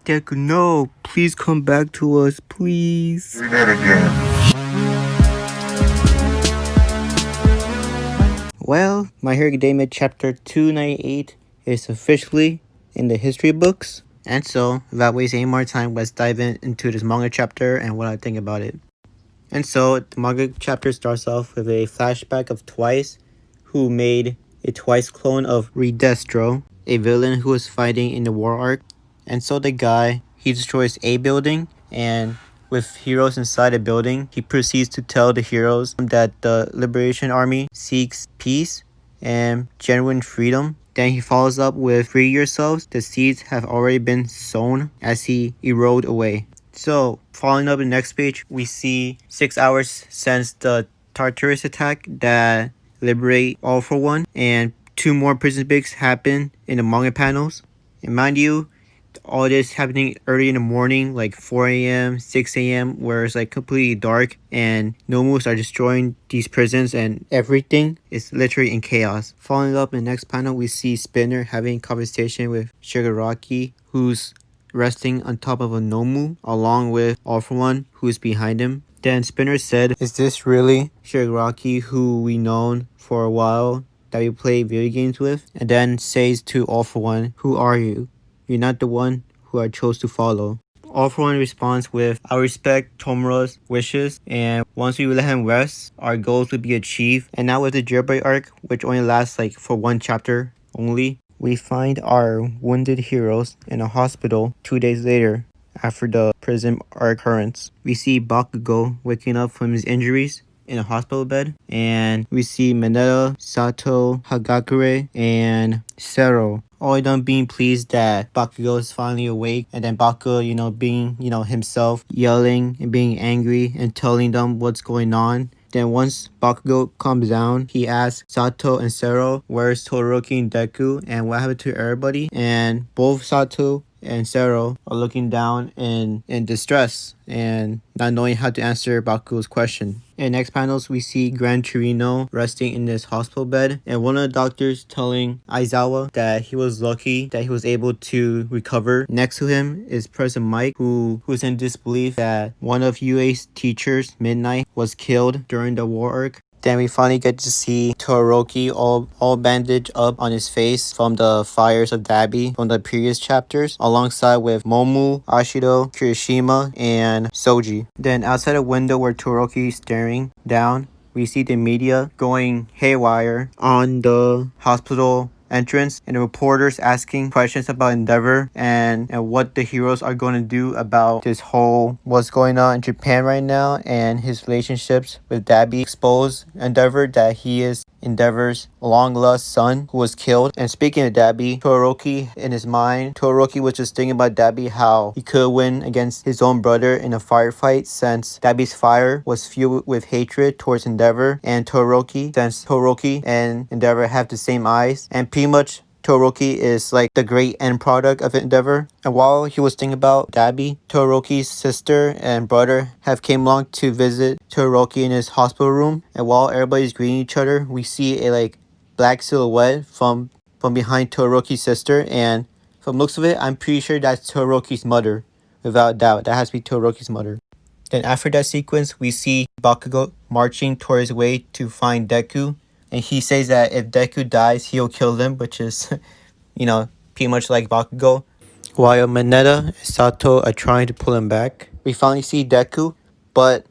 Deku, no, please come back to us, please. Do that again. Well, My Hero Academia chapter 298 is officially in the history books. And so, without wasting any more time, let's dive into this manga chapter and what I think about it. And so, the manga chapter starts off with a flashback of Twice, who made a Twice clone of Redestro, a villain who was fighting in the war arc. And so the guy, he destroys a building, and with heroes inside the building, he proceeds to tell the heroes that the Liberation Army seeks peace and genuine freedom. Then he follows up with free yourselves, the seeds have already been sown, as he erode away. So, following up the next page, we see 6 hours since the Tartarus attack that liberate All For One, and 2 more prison breaks happen in the manga panels. And mind you, all this happening early in the morning, like 4 a.m., 6 a.m., where it's like completely dark, and Nomus are destroying these prisons, and everything is literally in chaos. Following up in the next panel, we see Spinner having a conversation with Shigaraki, who's resting on top of a Nomu, along with All For One, who's behind him. Then Spinner said, "Is this really Shigaraki, who we known for a while, that we play video games with?" And then says to All For One, "Who are you? You're not the one who I chose to follow." All For One responds with, "I respect Tomura's wishes, and once we let him rest, our goals will be achieved." And now with the Jailbreak arc, which only lasts like for 1 chapter only, we find our wounded heroes in a hospital 2 days later after the prison arc occurrence. We see Bakugo waking up from his injuries in a hospital bed, and we see Mineta, Sato, Hagakure, and Sero all of them being pleased that Bakugo is finally awake, and then Bakugo, being, himself, yelling and being angry and telling them what's going on. Then once Bakugo calms down, he asks Sato and Sero, where's Todoroki and Deku, and what happened to everybody? And both Sato and Sero are looking down in distress and not knowing how to answer Bakugo's question. In next panels, we see Gran Torino resting in this hospital bed, and one of the doctors telling Aizawa that he was lucky that he was able to recover. Next to him is President Mike, who's in disbelief that one of UA's teachers, Midnight, was killed during the war arc. Then we finally get to see Todoroki all bandaged up on his face from the fires of Dabi from the previous chapters, alongside with Momu, Ashido, Kirishima, and Soji. Then outside the window where Todoroki is staring down, we see the media going haywire on the hospital entrance, and the reporters asking questions about Endeavor and what the heroes are going to do about this whole what's going on in Japan right now, and his relationships with Dabi. Expose Endeavor that he is Endeavor's long-lost son who was killed. And speaking of Dabi, Todoroki, in his mind, Todoroki was just thinking about Dabi, how he could win against his own brother in a firefight, since Dabi's fire was fueled with hatred towards Endeavor and Todoroki, since Todoroki and Endeavor have the same eyes, and pretty much Todoroki is like the great end product of Endeavor. And while he was thinking about Dabi, Todoroki's sister and brother have came along to visit Todoroki in his hospital room. And while everybody's greeting each other, we see a black silhouette from behind Todoroki's sister. And from looks of it, I'm pretty sure that's Todoroki's mother. Without doubt, that has to be Todoroki's mother. Then after that sequence, we see Bakugo marching towards his way to find Deku. And he says that if Deku dies, he'll kill them, which is, pretty much like Bakugo. While Mineta and Sato are trying to pull him back, we finally see Deku. But,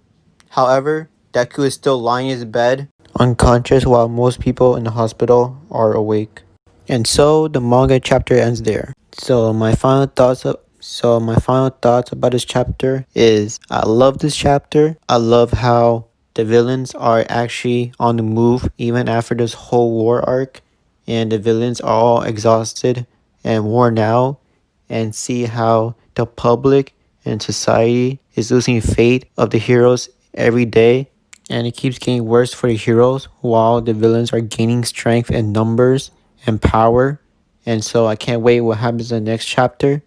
however, Deku is still lying in his bed, unconscious, while most people in the hospital are awake. And so, the manga chapter ends there. So my final thoughts about this chapter is, I love this chapter. I love how the villains are actually on the move even after this whole war arc, and the villains are all exhausted and worn out, and see how the public and society is losing faith of the heroes every day, and it keeps getting worse for the heroes while the villains are gaining strength and numbers and power. And so I can't wait what happens in the next chapter.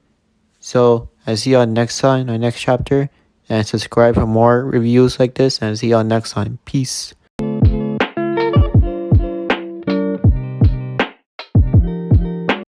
So I see y'all next time, our next chapter, and subscribe for more reviews like this, and see y'all next time. Peace.